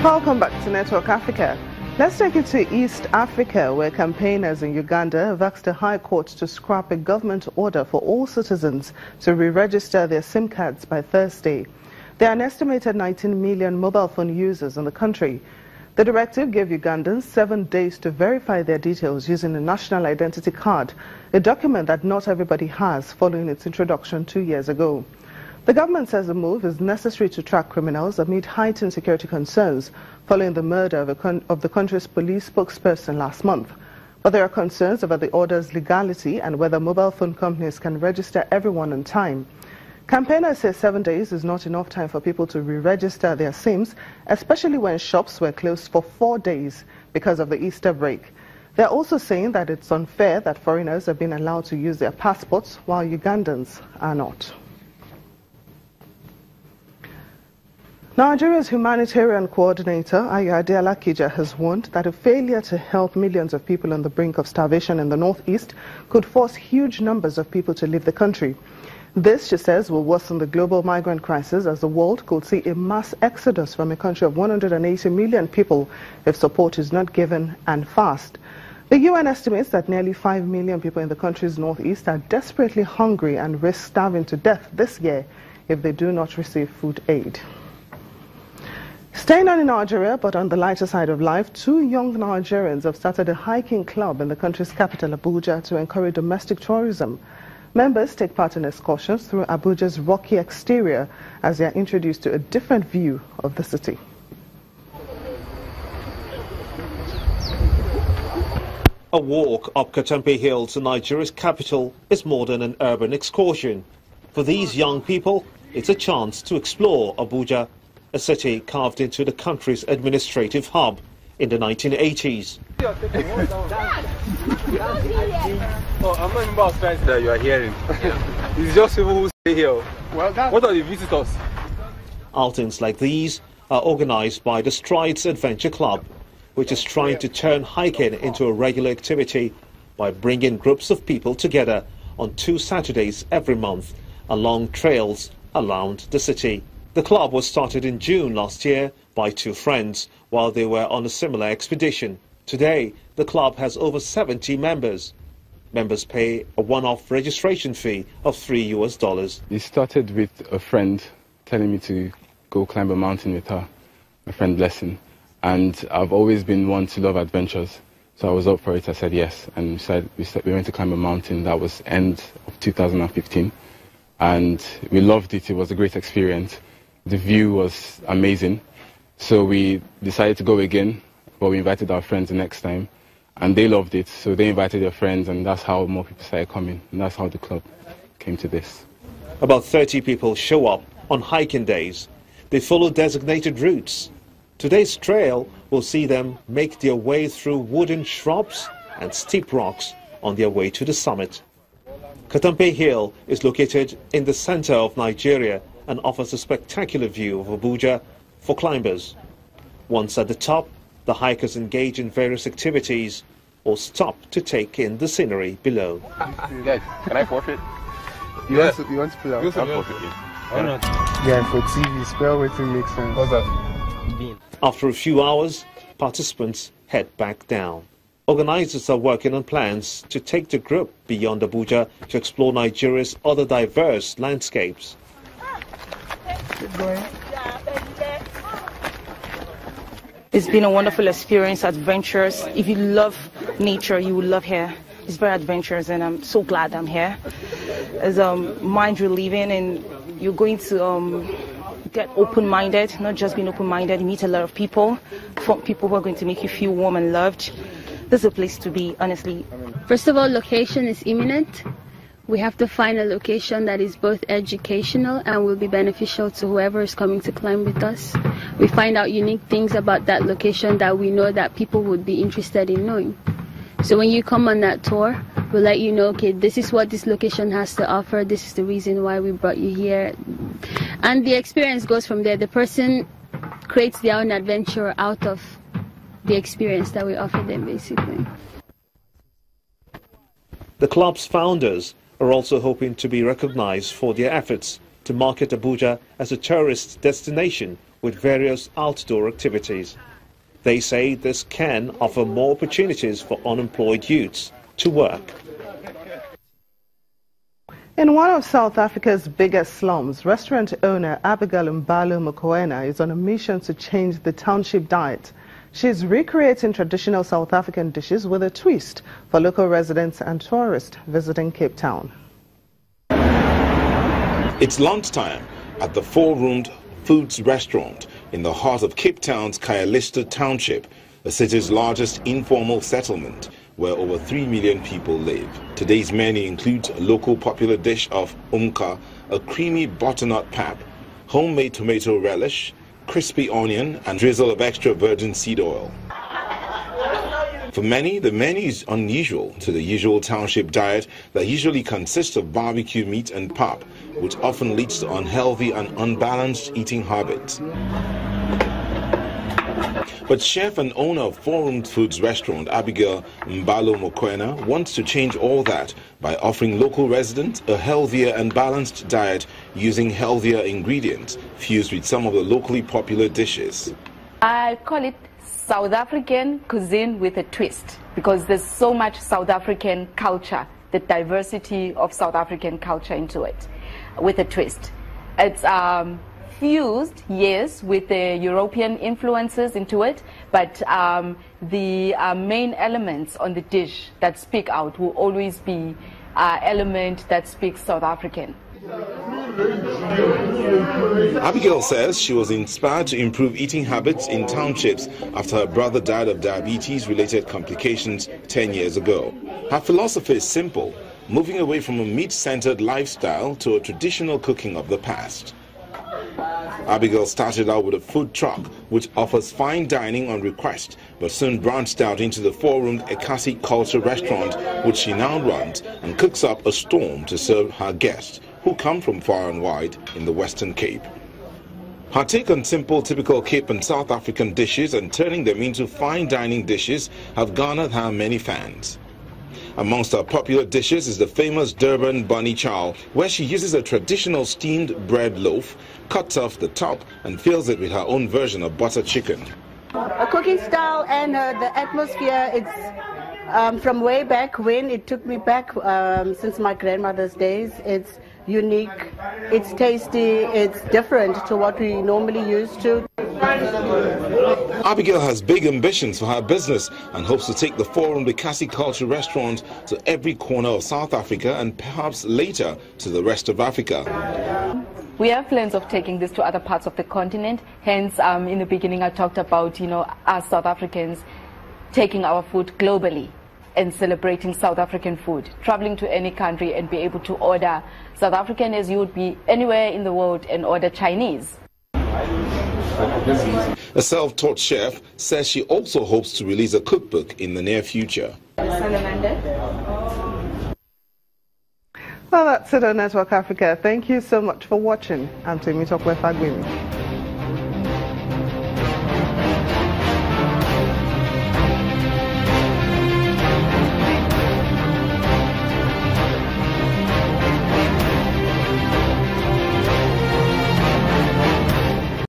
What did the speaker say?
Welcome back to Network Africa. Let's take you to East Africa, where campaigners in Uganda have asked the High Court to scrap a government order for all citizens to re-register their SIM cards by Thursday. There are an estimated 19 million mobile phone users in the country. The directive gave Ugandans 7 days to verify their details using a national identity card, a document that not everybody has following its introduction 2 years ago. The government says the move is necessary to track criminals amid heightened security concerns following the murder of the country's police spokesperson last month. But there are concerns about the order's legality and whether mobile phone companies can register everyone on time. Campaigners say 7 days is not enough time for people to re-register their SIMs, especially when shops were closed for 4 days because of the Easter break. They're also saying that it's unfair that foreigners have been allowed to use their passports while Ugandans are not. Nigeria's humanitarian coordinator, Ayade Alakija, has warned that a failure to help millions of people on the brink of starvation in the northeast could force huge numbers of people to leave the country. This, she says, will worsen the global migrant crisis as the world could see a mass exodus from a country of 180 million people if support is not given and fast. The UN estimates that nearly 5 million people in the country's northeast are desperately hungry and risk starving to death this year if they do not receive food aid. Staying on in Nigeria, but on the lighter side of life, 2 young Nigerians have started a hiking club in the country's capital, Abuja, to encourage domestic tourism. Members take part in excursions through Abuja's rocky exterior as they are introduced to a different view of the city. A walk up Katampe Hill to Nigeria's capital is more than an urban excursion. For these young people, it's a chance to explore Abuja, a city carved into the country's administrative hub in the 1980s. Oh, I'm not member of friends that you are hearing. It's just people who stay here. What are the visitors? Outings like these are organized by the Strides Adventure Club, which is trying to turn hiking into a regular activity by bringing groups of people together on 2 Saturdays every month along trails around the city. The club was started in June last year by 2 friends while they were on a similar expedition. Today, the club has over 70 members. Members pay a one-off registration fee of $3. It started with a friend telling me to go climb a mountain with her, my friend Blessing. And I've always been one to love adventures. So I was up for it, I said yes. And we went to climb a mountain. That was end of 2015. And we loved it. It was a great experience. The view was amazing. So we decided to go again, but we invited our friends the next time. And they loved it, so they invited their friends, and that's how more people started coming. And that's how the club came to this. About 30 people show up on hiking days. They follow designated routes. Today's trail will see them make their way through wooden shrubs and steep rocks on their way to the summit. Katampe Hill is located in the center of Nigeria and offers a spectacular view of Abuja for climbers. Once at the top, the hikers engage in various activities or stop to take in the scenery below. Guys, can I forfeit? You want to put out? I'll forfeit. Why not? Yeah, for TV, spell waiting makes sense. What's that? After a few hours, participants head back down. Organizers are working on plans to take the group beyond Abuja to explore Nigeria's other diverse landscapes. Keep going. It's been a wonderful experience, adventurous. If you love nature, you will love here. It's very adventurous, and I'm so glad I'm here. It's mind relieving, and you're going to get open-minded, not just being open-minded. You meet a lot of people who are going to make you feel warm and loved. This is a place to be, honestly. First of all, location is imminent. We have to find a location that is both educational and will be beneficial to whoever is coming to climb with us. We find out unique things about that location that we know that people would be interested in knowing. So when you come on that tour, we'll let you know, okay, this is what this location has to offer. This is the reason why we brought you here. And the experience goes from there. The person creates their own adventure out of the experience that we offer them, basically. The club's founders are also hoping to be recognized for their efforts to market Abuja as a tourist destination with various outdoor activities. They say this can offer more opportunities for unemployed youths to work. In one of South Africa's biggest slums, restaurant owner Abigail Mbalo Mokoena is on a mission to change the township diet. She's recreating traditional South African dishes with a twist for local residents and tourists visiting Cape Town. It's lunchtime at the Four-Roomed Foods restaurant in the heart of Cape Town's Khayelitsha Township, the city's largest informal settlement, where over 3 million people live. Today's menu includes a local popular dish of umka, a creamy butternut pap, homemade tomato relish, crispy onion, and drizzle of extra virgin seed oil. For many, the menu is unusual to the usual township diet that usually consists of barbecue meat and pap, which often leads to unhealthy and unbalanced eating habits. But chef and owner of Four-Roomed Foods restaurant Abigail Mbalo Mokoena wants to change all that by offering local residents a healthier and balanced diet using healthier ingredients fused with some of the locally popular dishes. I call it South African cuisine with a twist because there's so much South African culture, the diversity of South African culture into it, with a twist. It's fused, yes, with the European influences into it, but the main elements on the dish that speak out will always be element that speaks South African. Abigail says she was inspired to improve eating habits in townships after her brother died of diabetes-related complications 10 years ago. Her philosophy is simple, moving away from a meat-centered lifestyle to a traditional cooking of the past. Abigail started out with a food truck, which offers fine dining on request, but soon branched out into the four-roomed Ekasi Culture restaurant, which she now runs and cooks up a storm to serve her guests, who come from far and wide in the Western Cape. Her take on simple, typical Cape and South African dishes and turning them into fine dining dishes have garnered her many fans. Amongst her popular dishes is the famous Durban Bunny Chow, where she uses a traditional steamed bread loaf, cuts off the top and fills it with her own version of butter chicken. A cooking style and the atmosphere, it's from way back when. It took me back since my grandmother's days. It's unique, it's tasty, it's different to what we normally used to. Abigail has big ambitions for her business and hopes to take the Four-Roomed Ekasi Culture restaurant to every corner of South Africa and perhaps later to the rest of Africa. We have plans of taking this to other parts of the continent. Hence, in the beginning I talked about, us South Africans taking our food globally and celebrating South African food, traveling to any country and be able to order South African as you would be anywhere in the world and order Chinese. A self-taught chef says she also hopes to release a cookbook in the near future. Well, that's it on Network Africa. Thank you so much for watching. I'm Temitope Fagbemi.